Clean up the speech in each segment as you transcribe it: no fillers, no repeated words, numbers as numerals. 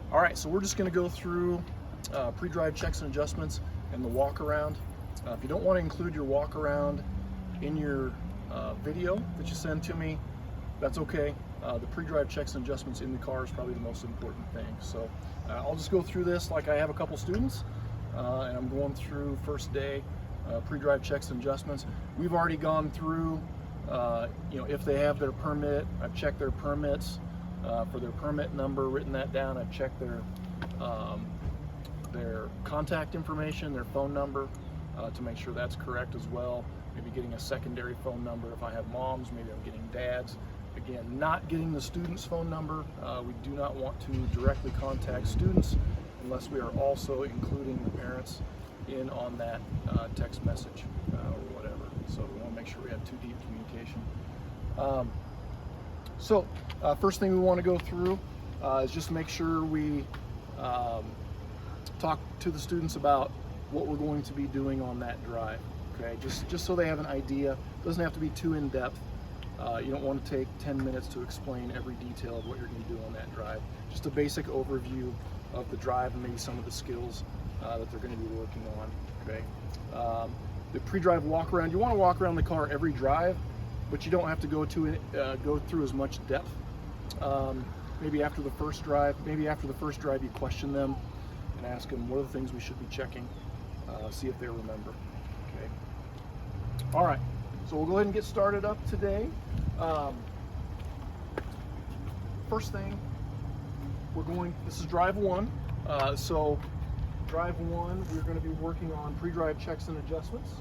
All right, so we're just going to go through pre-drive checks and adjustments and the walk around. If you don't want to include your walk around in your video that you send to me, that's okay. The pre-drive checks and adjustments in the car is probably the most important thing. So I'll just go through this like I have a couple students, and I'm going through first day pre-drive checks and adjustments. We've already gone through, if they have their permit, I've checked their permits for their permit number, written that down. I've checked their contact information, their phone number, to make sure that's correct as well. Maybe getting a secondary phone number. If I have moms, maybe I'm getting dads. Again, not getting the student's phone number. We do not want to directly contact students unless we are also including the parents in on that text message or whatever. So we want to make sure we have too deep communication. First thing we want to go through is just make sure we talk to the students about what we're going to be doing on that drive. Okay, just so they have an idea. It doesn't have to be too in depth. You don't want to take 10 minutes to explain every detail of what you're going to do on that drive. Just a basic overview of the drive and maybe some of the skills that they're going to be working on. Okay. The pre-drive walk around. You want to walk around the car every drive, but you don't have to go through as much depth. Maybe after the first drive. Maybe after the first drive, you question them and ask them what are the things we should be checking. See if they remember. Okay. All right. So we'll go ahead and get started up today. First thing, this is drive one. So drive one, we're going to be working on pre-drive checks and adjustments.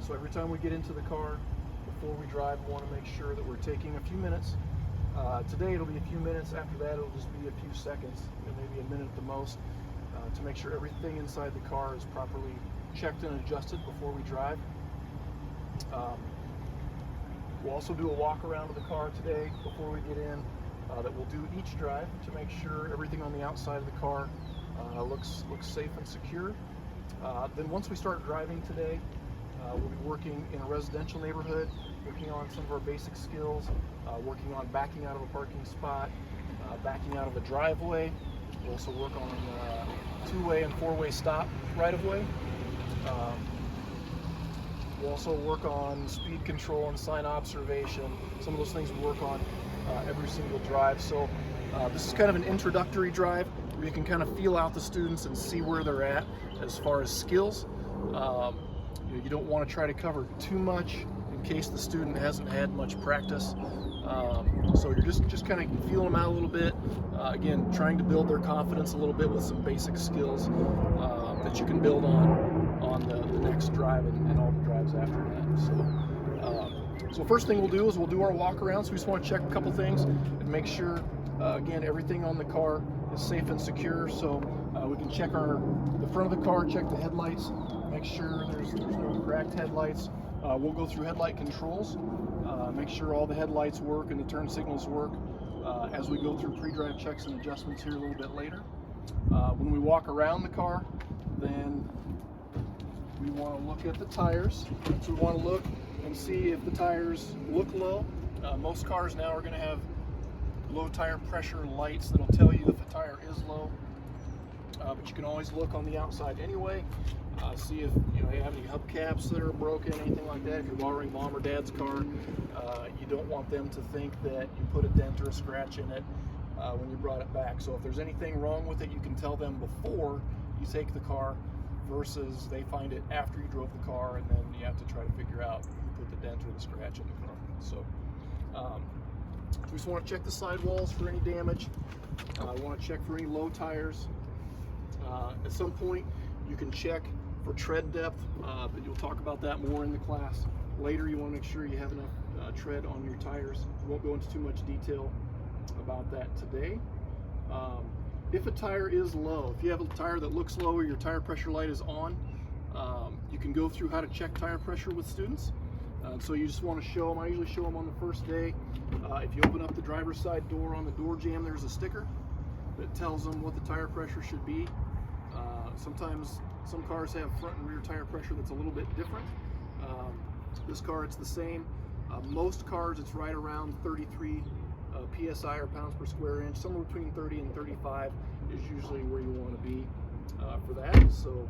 So every time we get into the car, before we drive, we want to make sure that we're taking a few minutes. Today it'll be a few minutes. After that, it'll just be a few seconds, maybe a minute at the most, to make sure everything inside the car is properly checked and adjusted before we drive. We'll also do a walk around of the car today before we get in that we'll do each drive to make sure everything on the outside of the car looks safe and secure. Then once we start driving today, we'll be working in a residential neighborhood, working on some of our basic skills, working on backing out of a parking spot, backing out of a driveway. We'll also work on two-way and four-way stop right-of-way. We'll also work on speed control and sign observation. Some of those things we work on every single drive. So this is kind of an introductory drive where you can kind of feel out the students and see where they're at as far as skills. You don't want to try to cover too much in case the student hasn't had much practice. So you're just kind of feeling them out a little bit. Again, trying to build their confidence a little bit with some basic skills that you can build on the next drive and all the drives after that. So first thing we'll do is we'll do our walk around. So we just want to check a couple things and make sure, again, everything on the car is safe and secure. So we can check the front of the car, check the headlights, make sure there's no cracked headlights. We'll go through headlight controls, make sure all the headlights work and the turn signals work as we go through pre-drive checks and adjustments here a little bit later. When we walk around the car, then we want to look at the tires. So we want to look and see if the tires look low. Most cars now are going to have low tire pressure lights that'll tell you if a tire is low. But you can always look on the outside anyway. See if you have any hubcaps that are broken, anything like that. If you're borrowing mom or dad's car, you don't want them to think that you put a dent or a scratch in it when you brought it back. So if there's anything wrong with it, you can tell them before you take the car versus they find it after you drove the car and then you have to try to figure out who put the dent or the scratch in the car. So we just want to check the sidewalls for any damage. We want to check for any low tires. At some point, you can check for tread depth, but you'll talk about that more in the class. Later, you want to make sure you have enough tread on your tires. We won't go into too much detail about that today. If a tire is low, if you have a tire that looks low or your tire pressure light is on, you can go through how to check tire pressure with students. So you just want to show them, I usually show them on the first day. If you open up the driver's side door on the door jamb, there's a sticker that tells them what the tire pressure should be. Sometimes some cars have front and rear tire pressure that's a little bit different. This car, it's the same. Most cars, it's right around 33 PSI or pounds per square inch. Somewhere between 30 and 35 is usually where you want to be for that. So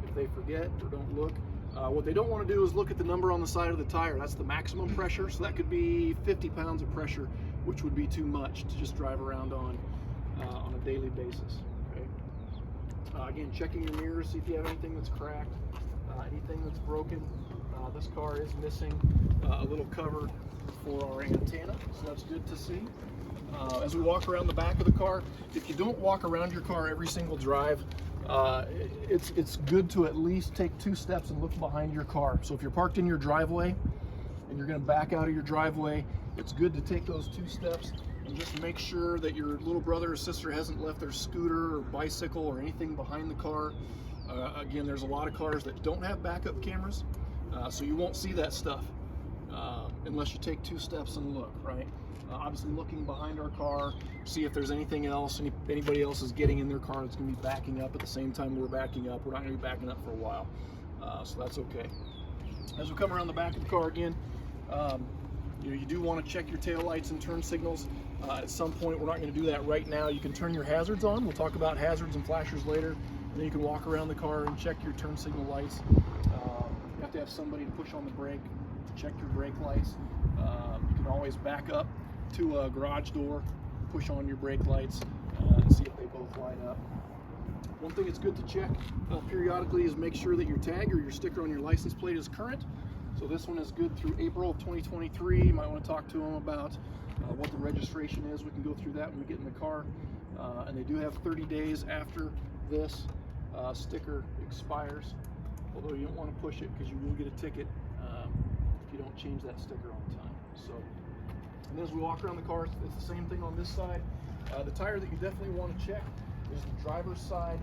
if they forget or don't look, what they don't want to do is look at the number on the side of the tire. That's the maximum pressure. So that could be 50 pounds of pressure, which would be too much to just drive around on a daily basis. Okay. Again, checking your mirrors, see if you have anything that's cracked, anything that's broken. This car is missing a little cover for our antenna, so that's good to see. As we walk around the back of the car, if you don't walk around your car every single drive, it's good to at least take 2 steps and look behind your car. So if you're parked in your driveway and you're going to back out of your driveway, it's good to take those 2 steps and just make sure that your little brother or sister hasn't left their scooter or bicycle or anything behind the car. Again, there's a lot of cars that don't have backup cameras, so you won't see that stuff unless you take 2 steps and look, right? Obviously looking behind our car, see if there's anything else, anybody else is getting in their car that's going to be backing up at the same time we're backing up. We're not going to be backing up for a while, so that's okay. As we come around the back of the car again, you do want to check your tail lights and turn signals. At some point, we're not going to do that right now. You can turn your hazards on. We'll talk about hazards and flashers later. And then you can walk around the car and check your turn signal lights. You have to have somebody to push on the brake to check your brake lights. You can always back up to a garage door, push on your brake lights, and see if they both line up. One thing that's good to check periodically is make sure that your tag or your sticker on your license plate is current. So this one is good through April of 2023. You might want to talk to them about what the registration is. We can go through that when we get in the car. And they do have 30 days after this sticker expires, although you don't want to push it because you will get a ticket if you don't change that sticker on time. So, and as we walk around the car, it's the same thing on this side. The tire that you definitely want to check is the driver's side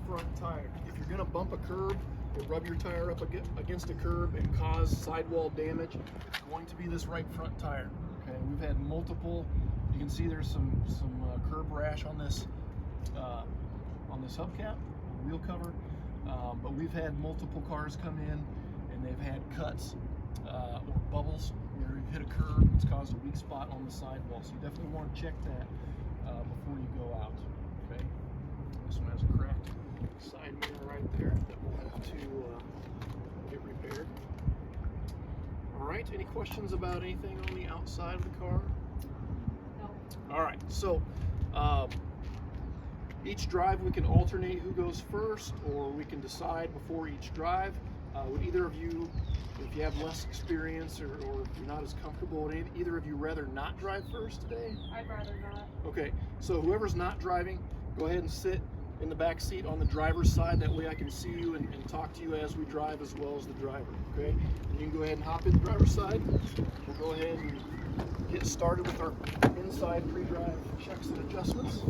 front tire. If you're going to bump a curb or rub your tire up against a curb and cause sidewall damage, it's going to be this right front tire. Okay, we've had multiple. You can see there's some curb rash on this hubcap, wheel cover. But we've had multiple cars come in and they've had cuts or bubbles where you've hit a curb and it's caused a weak spot on the sidewall. So you definitely want to check that before you go out. Okay, this one has a cracked side mirror right there that we'll have to get repaired. All right, any questions about anything on the outside of the car? No. All right, so each drive we can alternate who goes first, or we can decide before each drive. Would either of you, if you have less experience or if you're not as comfortable, would either of you rather not drive first today? I'd rather not. Okay, so whoever's not driving, go ahead and sit in the back seat on the driver's side. That way I can see you and talk to you as we drive as well as the driver, okay? And you can go ahead and hop in the driver's side. We'll go ahead and get started with our inside pre-drive checks and adjustments.